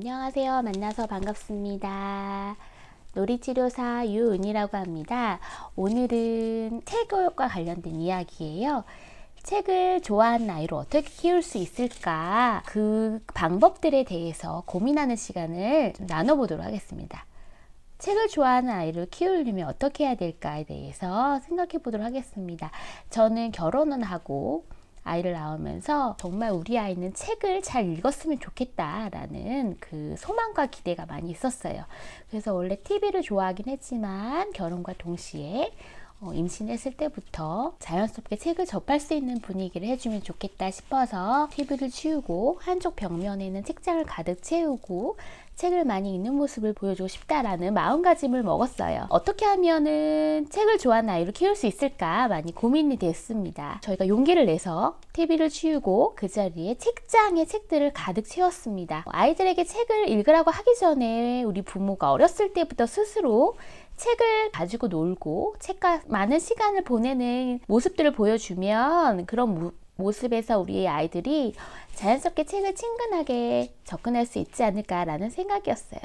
안녕하세요. 만나서 반갑습니다. 놀이치료사 유은이라고 합니다. 오늘은 책과 관련된 이야기예요. 책을 좋아하는 아이를 어떻게 키울 수 있을까? 그 방법들에 대해서 고민하는 시간을 좀 나눠보도록 하겠습니다. 책을 좋아하는 아이를 키우려면 어떻게 해야 될까에 대해서 생각해 보도록 하겠습니다. 저는 결혼은 하고 아이를 낳으면서 정말 우리 아이는 책을 잘 읽었으면 좋겠다라는 그 소망과 기대가 많이 있었어요. 그래서 원래 TV를 좋아하긴 했지만 결혼과 동시에 임신했을 때부터 자연스럽게 책을 접할 수 있는 분위기를 해주면 좋겠다 싶어서 TV를 치우고 한쪽 벽면에는 책장을 가득 채우고 책을 많이 읽는 모습을 보여주고 싶다라는 마음가짐을 먹었어요. 어떻게 하면은 책을 좋아하는 아이를 키울 수 있을까 많이 고민이 됐습니다. 저희가 용기를 내서 TV를 치우고 그 자리에 책장에 책들을 가득 채웠습니다. 아이들에게 책을 읽으라고 하기 전에 우리 부모가 어렸을 때부터 스스로 책을 가지고 놀고 책과 많은 시간을 보내는 모습들을 보여주면 그런 모습에서 우리 아이들이 자연스럽게 책을 친근하게 접근할 수 있지 않을까라는 생각이었어요.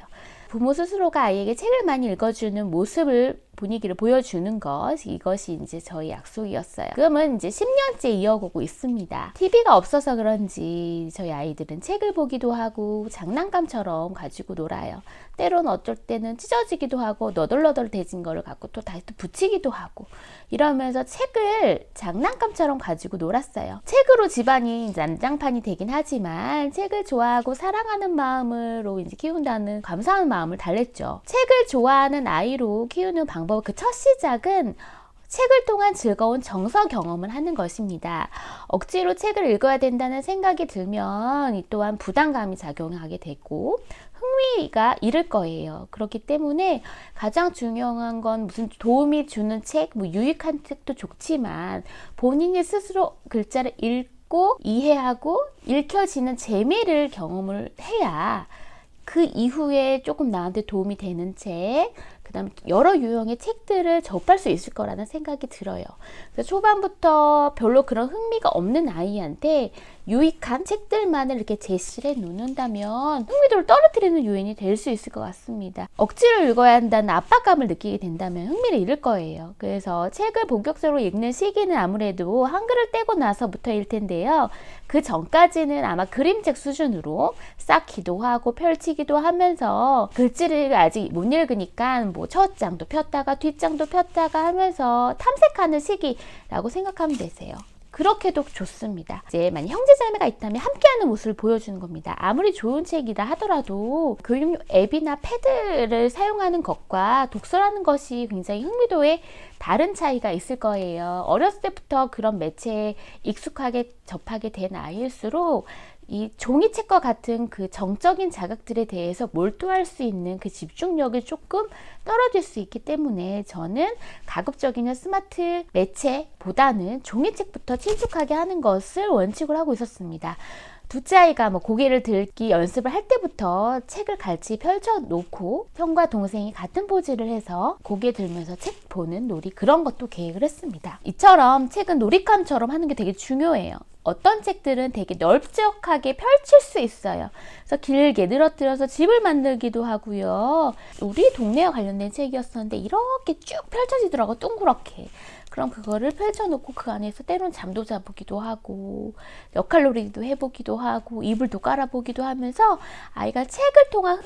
부모 스스로가 아이에게 책을 많이 읽어주는 모습을 분위기를 보여주는 이것이 이제 저희 약속이었어요. 그러면 이제 10년째 이어오고 있습니다. TV가 없어서 그런지 저희 아이들은 책을 보기도 하고 장난감처럼 가지고 놀아요. 때로는 어쩔 때는 찢어지기도 하고 너덜너덜해진 거를 갖고 또 다시 또 붙이기도 하고 이러면서 책을 장난감처럼 가지고 놀았어요. 책으로 집안이 난장판이 되긴 하지만 책을 좋아하고 사랑하는 마음으로 이제 키운다는 감사한 마음을 달랬죠. 책을 좋아하는 아이로 키우는 방법, 그 첫 시작은 책을 통한 즐거운 정서 경험을 하는 것입니다. 억지로 책을 읽어야 된다는 생각이 들면 이 또한 부담감이 작용하게 되고 흥미가 잃을 거예요. 그렇기 때문에 가장 중요한 건 무슨 도움이 주는 책, 유익한 책도 좋지만 본인이 스스로 글자를 읽고 이해하고 읽혀지는 재미를 경험을 해야 그 이후에 조금 나한테 도움이 되는 책, 그 다음에 여러 유형의 책들을 접할 수 있을 거라는 생각이 들어요. 그래서 초반부터 별로 그런 흥미가 없는 아이한테 유익한 책들만을 이렇게 제시를 해 놓는다면 흥미도를 떨어뜨리는 요인이 될 수 있을 것 같습니다. 억지로 읽어야 한다는 압박감을 느끼게 된다면 흥미를 잃을 거예요. 그래서 책을 본격적으로 읽는 시기는 아무래도 한글을 떼고 나서부터일 텐데요. 그 전까지는 아마 그림책 수준으로 쌓기도 하고 펼치기도 하면서 글씨를 아직 못 읽으니까 첫 장도 폈다가 뒷장도 폈다가 하면서 탐색하는 시기라고 생각하면 되세요. 그렇게도 좋습니다. 이제 만약 형제자매가 있다면 함께하는 모습을 보여주는 겁니다. 아무리 좋은 책이라 하더라도 교육용 앱이나 패드를 사용하는 것과 독서라는 것이 굉장히 흥미도에 다른 차이가 있을 거예요. 어렸을 때부터 그런 매체에 익숙하게 접하게 된 아이일수록 이 종이책과 같은 그 정적인 자극들에 대해서 몰두할 수 있는 그 집중력이 조금 떨어질 수 있기 때문에 저는 가급적이면 스마트 매체보다는 종이책부터 친숙하게 하는 것을 원칙으로 하고 있었습니다. 둘째 아이가 고개를 들기 연습을 할 때부터 책을 같이 펼쳐놓고 형과 동생이 같은 포즈를 해서 고개 들면서 책 보는 놀이, 그런 것도 계획을 했습니다. 이처럼 책은 놀이감처럼 하는 게 되게 중요해요. 어떤 책들은 되게 넓적하게 펼칠 수 있어요. 그래서 길게 늘어뜨려서 집을 만들기도 하고요. 우리 동네와 관련된 책이었었는데 이렇게 쭉 펼쳐지더라고, 둥그렇게. 그럼 그거를 펼쳐놓고 그 안에서 때로는 잠도 자보기도 하고 역할놀이도 해보기도 하고 이불도 깔아보기도 하면서 아이가 책을 통한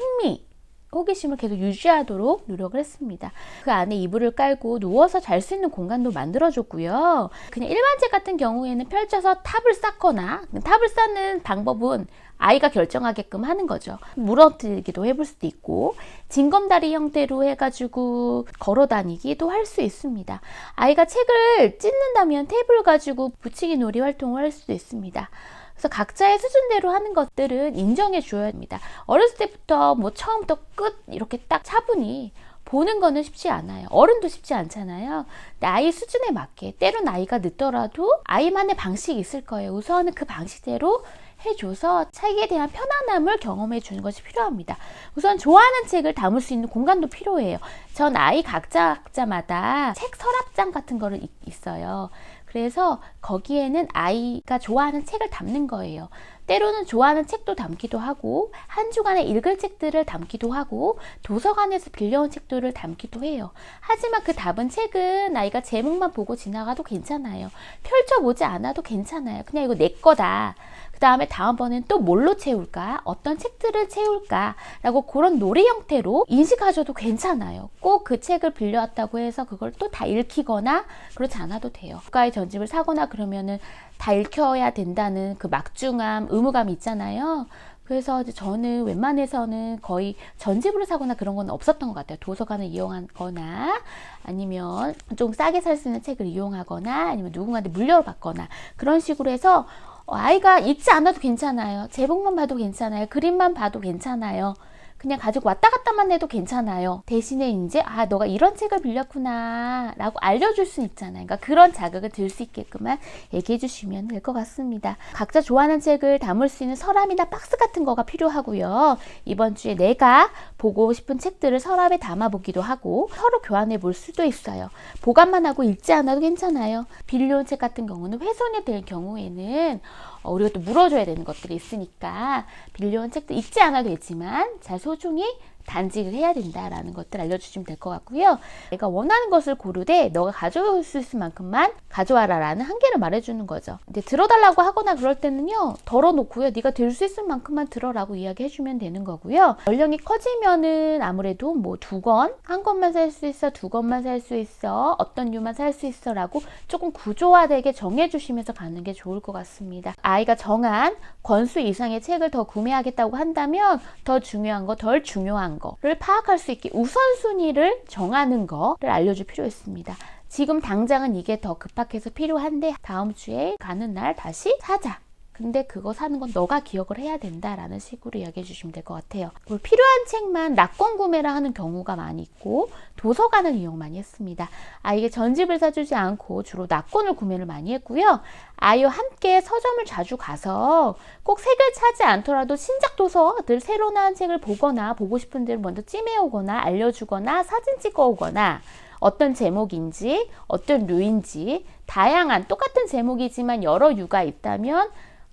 호기심을 계속 유지하도록 노력을 했습니다. 그 안에 이불을 깔고 누워서 잘 수 있는 공간도 만들어줬고요. 그냥 일반 책 같은 경우에는 펼쳐서 탑을 쌓거나, 탑을 쌓는 방법은 아이가 결정하게끔 하는 거죠. 물어뜯기도 해볼 수도 있고 징검다리 형태로 해가지고 걸어다니기도 할 수 있습니다. 아이가 책을 찢는다면 테이프를 가지고 붙이기 놀이 활동을 할 수도 있습니다. 그래서 각자의 수준대로 하는 것들은 인정해 줘야 합니다. 어렸을 때부터 처음부터 끝 이렇게 딱 차분히 보는 거는 쉽지 않아요. 어른도 쉽지 않잖아요. 아이 수준에 맞게, 때론 아이가 늦더라도 아이만의 방식이 있을 거예요. 우선은 그 방식대로 해줘서 책에 대한 편안함을 경험해 주는 것이 필요합니다. 우선 좋아하는 책을 담을 수 있는 공간도 필요해요. 전 아이 각자마다 책 서랍장 같은 거를 있어요. 그래서 거기에는 아이가 좋아하는 책을 담는 거예요. 때로는 좋아하는 책도 담기도 하고 한 주간에 읽을 책들을 담기도 하고 도서관에서 빌려온 책들을 담기도 해요. 하지만 그 담은 책은 아이가 제목만 보고 지나가도 괜찮아요. 펼쳐보지 않아도 괜찮아요. 그냥 이거 내 거다. 그 다음에 다음번엔 또 뭘로 채울까? 어떤 책들을 채울까? 라고 그런 놀이 형태로 인식하셔도 괜찮아요. 꼭 그 책을 빌려왔다고 해서 그걸 또 다 읽히거나 그렇지 않아도 돼요. 국가의 전집을 사거나 그러면은 다 읽혀야 된다는 그 막중함, 의무감이 있잖아요. 그래서 저는 웬만해서는 거의 전집으로 사거나 그런 건 없었던 것 같아요. 도서관을 이용하거나 아니면 좀 싸게 살 수 있는 책을 이용하거나 아니면 누군가한테 물려를 받거나 그런 식으로 해서 아이가 읽지 않아도 괜찮아요. 제목만 봐도 괜찮아요. 그림만 봐도 괜찮아요. 그냥 가지고 왔다 갔다만 해도 괜찮아요. 대신에 이제 너가 이런 책을 빌렸구나 라고 알려줄 수 있잖아요. 그러니까 그런 자극을 들 수 있게끔만 얘기해 주시면 될 것 같습니다. 각자 좋아하는 책을 담을 수 있는 서랍이나 박스 같은 거가 필요하고요. 이번 주에 내가 보고 싶은 책들을 서랍에 담아보기도 하고 서로 교환해 볼 수도 있어요. 보관만 하고 읽지 않아도 괜찮아요. 빌려온 책 같은 경우는 훼손이 될 경우에는 우리가 또 물어줘야 되는 것들이 있으니까 빌려온 책도 읽지 않아도 되지만 잘 소중히 단직을 해야 된다라는 것들 알려주시면 될 것 같고요. 내가 원하는 것을 고르되 너가 가져올 수 있을 만큼만 가져와라 라는 한계를 말해주는 거죠. 근데 들어달라고 하거나 그럴 때는요, 덜어놓고요, 네가 들 수 있을 만큼만 들어라고 이야기해주면 되는 거고요. 연령이 커지면은 아무래도 뭐 2권, 한 권만 살 수 있어, 2권만 살 수 있어, 어떤 류만 살 수 있어 라고 조금 구조화되게 정해주시면서 가는 게 좋을 것 같습니다. 아이가 정한 권수 이상의 책을 더 구매하겠다고 한다면 더 중요한 거, 덜 중요한 거를 파악할 수 있게 우선순위를 정하는 거를 알려줄 필요 있습니다. 지금 당장은 이게 더 급박해서 필요한데 다음 주에 가는 날 다시 사자. 근데 그거 사는 건 너가 기억을 해야 된다라는 식으로 이야기해 주시면 될 것 같아요. 필요한 책만 낙권 구매를 하는 경우가 많이 있고 도서관을 이용 많이 했습니다. 아이에게 전집을 사주지 않고 주로 낙권을 구매를 많이 했고요. 아이와 함께 서점을 자주 가서 꼭 책을 사지 않더라도 신작 도서들 새로 나온 책을 보거나 보고 싶은 데를 먼저 찜해오거나 알려주거나 사진 찍어오거나 어떤 제목인지 어떤 류인지 다양한 똑같은 제목이지만 여러 류가 있다면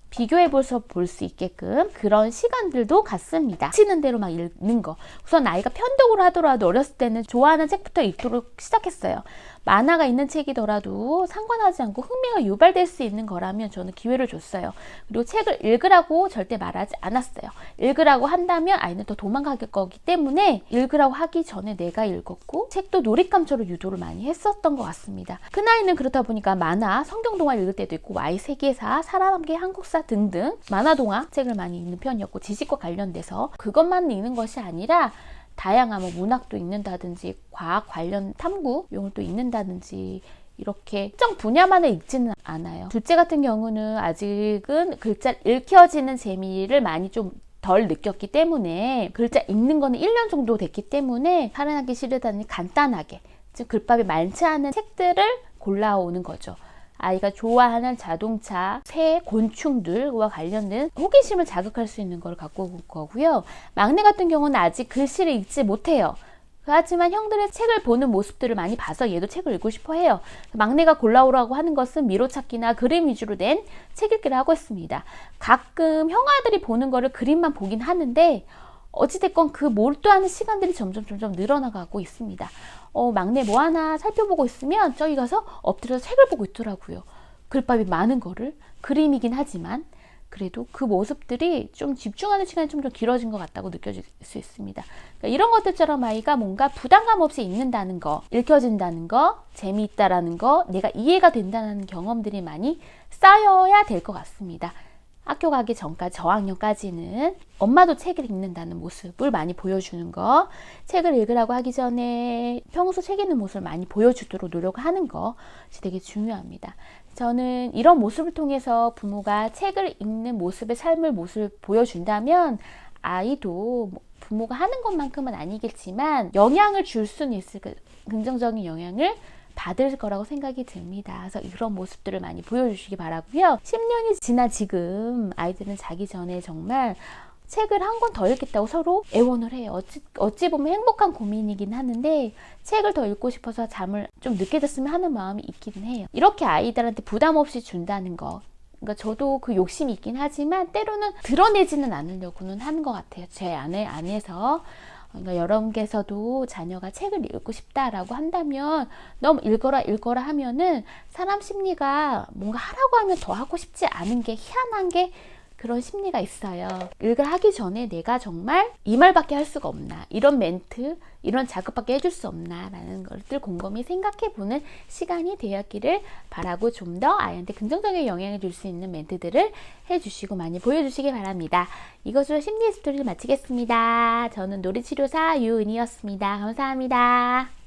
비교해서 볼 수 있게끔 그런 시간들도 갖습니다. 치는 대로 막 읽는 거. 우선 아이가 편독을 하더라도 어렸을 때는 좋아하는 책부터 읽도록 시작했어요. 만화가 있는 책이더라도 상관하지 않고 흥미가 유발될 수 있는 거라면 저는 기회를 줬어요. 그리고 책을 읽으라고 절대 말하지 않았어요. 읽으라고 한다면 아이는 더 도망갈 거기 때문에 읽으라고 하기 전에 내가 읽었고 책도 놀잇감처럼 유도를 많이 했었던 것 같습니다. 큰아이는 그렇다 보니까 만화, 성경동화 읽을 때도 있고 Y세계사, 사람의 한국사 등등 만화동화 책을 많이 읽는 편이었고 지식과 관련돼서 그것만 읽는 것이 아니라 다양한 문학도 읽는다든지 과학 관련 탐구용을 또 읽는다든지 이렇게 특정 분야만을 읽지는 않아요. 둘째 같은 경우는 아직은 글자를 읽혀지는 재미를 많이 좀 덜 느꼈기 때문에 글자 읽는 거는 1년 정도 됐기 때문에 살아나기 싫다니 간단하게 즉 글밥이 많지 않은 책들을 골라오는 거죠. 아이가 좋아하는 자동차, 새, 곤충들과 관련된 호기심을 자극할 수 있는 걸 갖고 올 거고요. 막내 같은 경우는 아직 글씨를 읽지 못해요. 하지만 형들의 책을 보는 모습들을 많이 봐서 얘도 책을 읽고 싶어 해요. 막내가 골라오라고 하는 것은 미로찾기나 그림 위주로 된 책 읽기를 하고 있습니다. 가끔 형아들이 보는 거를 그림만 보긴 하는데 어찌됐건 그 몰두하는 시간들이 점점 늘어나가고 있습니다. 막내 뭐 하나 살펴보고 있으면 저기 가서 엎드려서 책을 보고 있더라고요. 글밥이 많은 거를. 그림이긴 하지만 그래도 그 모습들이 좀 집중하는 시간이 좀 더 길어진 것 같다고 느껴질 수 있습니다. 그러니까 이런 것들처럼 아이가 뭔가 부담감 없이 읽는다는 거, 읽혀진다는 거, 재미있다라는 거, 내가 이해가 된다는 경험들이 많이 쌓여야 될 것 같습니다. 학교 가기 전까지 저학년까지는 엄마도 책을 읽는다는 모습을 많이 보여주는 거, 책을 읽으라고 하기 전에 평소 책 읽는 모습을 많이 보여주도록 노력하는 것이 되게 중요합니다. 저는 이런 모습을 통해서 부모가 책을 읽는 모습의 삶을 모습을 보여준다면 아이도 부모가 하는 것만큼은 아니겠지만 영향을 줄 수는 있을 긍정적인 영향을 받을 거라고 생각이 듭니다. 그래서 이런 모습들을 많이 보여주시기 바라고요. 10년이 지나 지금 아이들은 자기 전에 정말 책을 한 권 더 읽겠다고 서로 애원을 해요. 어찌 보면 행복한 고민이긴 하는데 책을 더 읽고 싶어서 잠을 좀 늦게 잤으면 하는 마음이 있기는 해요. 이렇게 아이들한테 부담 없이 준다는 거. 그러니까 저도 그 욕심이 있긴 하지만 때로는 드러내지는 않으려고는 하는 것 같아요. 제 안에서. 그러니까 여러분께서도 자녀가 책을 읽고 싶다라고 한다면 너무 읽어라 하면은 사람 심리가 뭔가 하라고 하면 더 하고 싶지 않은 게 희한한 게 그런 심리가 있어요. 읽으라 하기 전에 내가 정말 이 말밖에 할 수가 없나, 이런 멘트, 이런 자극밖에 해줄 수 없나 라는 것들 곰곰이 생각해보는 시간이 되었기를 바라고 좀 더 아이한테 긍정적인 영향을 줄 수 있는 멘트들을 해주시고 많이 보여주시기 바랍니다. 이것으로 심리 스토리를 마치겠습니다. 저는 놀이치료사 유은이었습니다. 감사합니다.